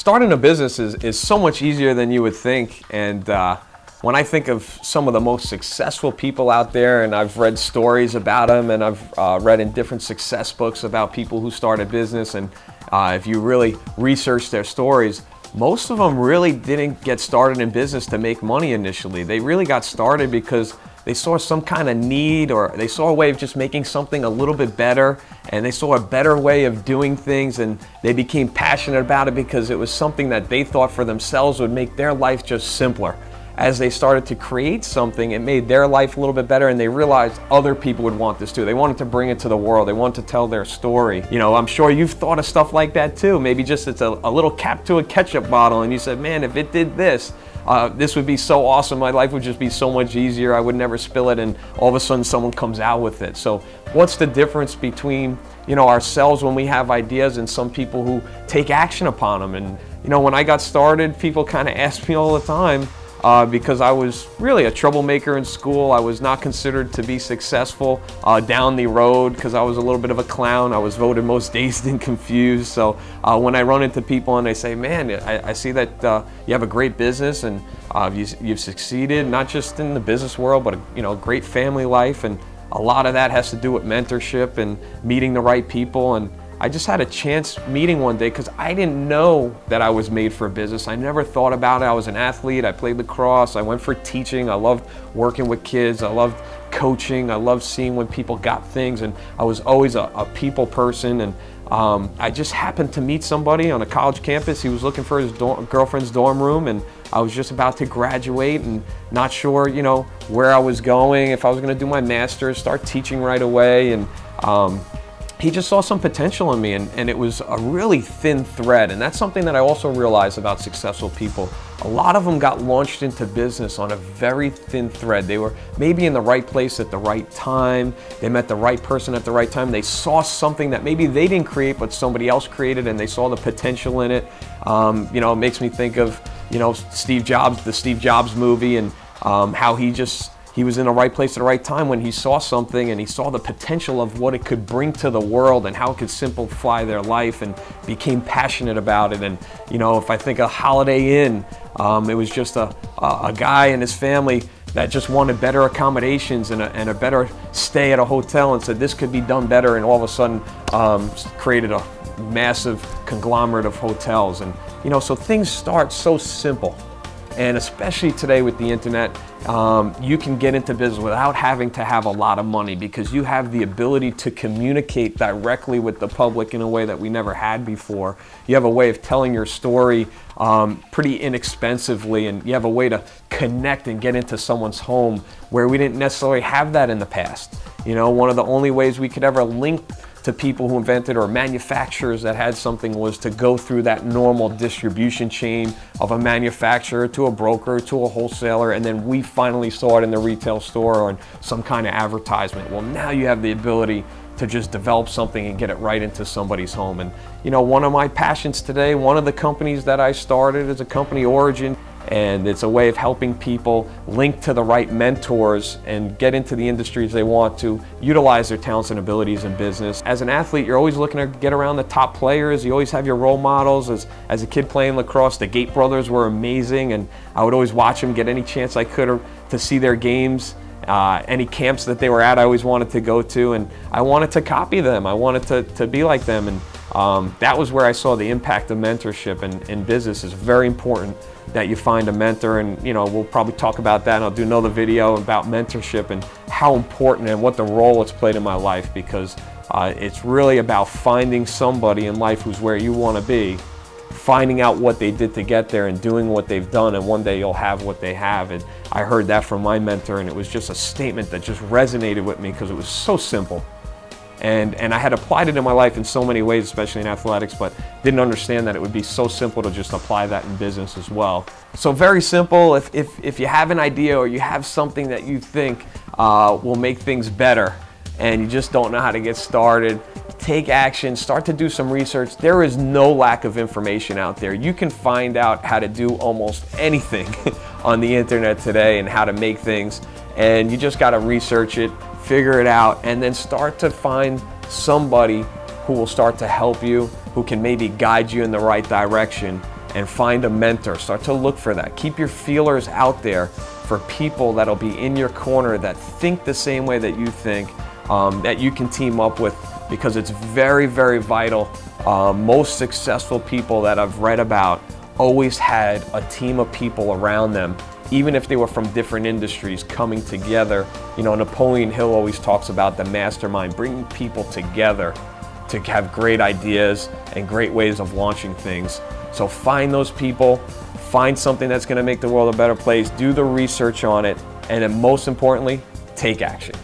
Starting a business is so much easier than you would think. And when I think of some of the most successful people out there, and I've read stories about them, and I've read in different success books about people who start a business, and if you really research their stories, most of them really didn't get started in business to make money initially. They really got started because they saw some kind of need, or they saw a way of just making something a little bit better, and they saw a better way of doing things, and they became passionate about it because it was something that they thought for themselves would make their life just simpler. As they started to create something, it made their life a little bit better, and they realized other people would want this too. They wanted to bring it to the world. They wanted to tell their story. You know, I'm sure you've thought of stuff like that too. Maybe just it's a little cap to a ketchup bottle, and you said, man, if it did this, this would be so awesome. My life would just be so much easier. I would never spill it, and all of a sudden someone comes out with it. So what's the difference between, you know, ourselves when we have ideas and some people who take action upon them? And, you know, when I got started, people kind of ask me all the time, because I was really a troublemaker in school. I was not considered to be successful down the road because I was a little bit of a clown. I was voted most dazed and confused. So when I run into people and they say, man, I see that you have a great business, and you've succeeded, not just in the business world, but a great family life. And a lot of that has to do with mentorship and meeting the right people. And I just had a chance meeting one day because I didn't know that I was made for business. I never thought about it. I was an athlete. I played lacrosse. I went for teaching. I loved working with kids. I loved coaching. I loved seeing when people got things, and I was always a people person. And I just happened to meet somebody on a college campus. He was looking for his girlfriend's dorm room, and I was just about to graduate and not sure, where I was going, if I was going to do my master's, start teaching right away. And he just saw some potential in me, and it was a really thin thread. And that's something that I also realized about successful people. A lot of them got launched into business on a very thin thread. They were maybe in the right place at the right time. They met the right person at the right time. They saw something that maybe they didn't create, but somebody else created, and they saw the potential in it. It makes me think of, Steve Jobs, the Steve Jobs movie, and how he was in the right place at the right time when he saw something, and he saw the potential of what it could bring to the world and how it could simplify their life, and became passionate about it. And if I think of Holiday Inn, it was just a guy and his family that just wanted better accommodations and a better stay at a hotel, and said this could be done better, and all of a sudden created a massive conglomerate of hotels. And so things start so simple. And especially today with the internet, you can get into business without having to have a lot of money, because you have the ability to communicate directly with the public in a way that we never had before. You have a way of telling your story pretty inexpensively, and you have a way to connect and get into someone's home where we didn't necessarily have that in the past. One of the only ways we could ever link to people who invented, or manufacturers that had something, was to go through that normal distribution chain of a manufacturer to a broker to a wholesaler, and then we finally saw it in the retail store or in some kind of advertisement. Well, now you have the ability to just develop something and get it right into somebody's home. And one of my passions today, one of the companies that I started is a company, Origin, and it's a way of helping people link to the right mentors and get into the industries they want to, utilize their talents and abilities in business. As an athlete, you're always looking to get around the top players. You always have your role models. As a kid playing lacrosse, the Gate brothers were amazing, and I would always watch them, get any chance I could to see their games. Any camps that they were at, I always wanted to go to, and I wanted to copy them. I wanted to be like them. And that was where I saw the impact of mentorship in business. It's very important that you find a mentor, and we'll probably talk about that, and I'll do another video about mentorship and how important and what the role it's played in my life, because it's really about finding somebody in life who's where you want to be, finding out what they did to get there, and doing what they've done, and one day you'll have what they have. And I heard that from my mentor, and it was just a statement that just resonated with me because it was so simple. And I had applied it in my life in so many ways, especially in athletics, but didn't understand that it would be so simple to just apply that in business as well. So very simple. If you have an idea, or you have something that you think will make things better, and you just don't know how to get started, take action, start to do some research. There is no lack of information out there. You can find out how to do almost anything on the internet today, and how to make things, and you just got to research it, figure it out, and then start to find somebody who will start to help you, who can maybe guide you in the right direction. and find a mentor. Start to look for that. Keep your feelers out there for people that'll be in your corner that think the same way that you think, that you can team up with, because it's very, very vital. Most successful people that I've read about always had a team of people around them, even if they were from different industries, coming together. You know, Napoleon Hill always talks about the mastermind, bringing people together to have great ideas and great ways of launching things. So find those people, find something that's going to make the world a better place, do the research on it, and then most importantly, take action.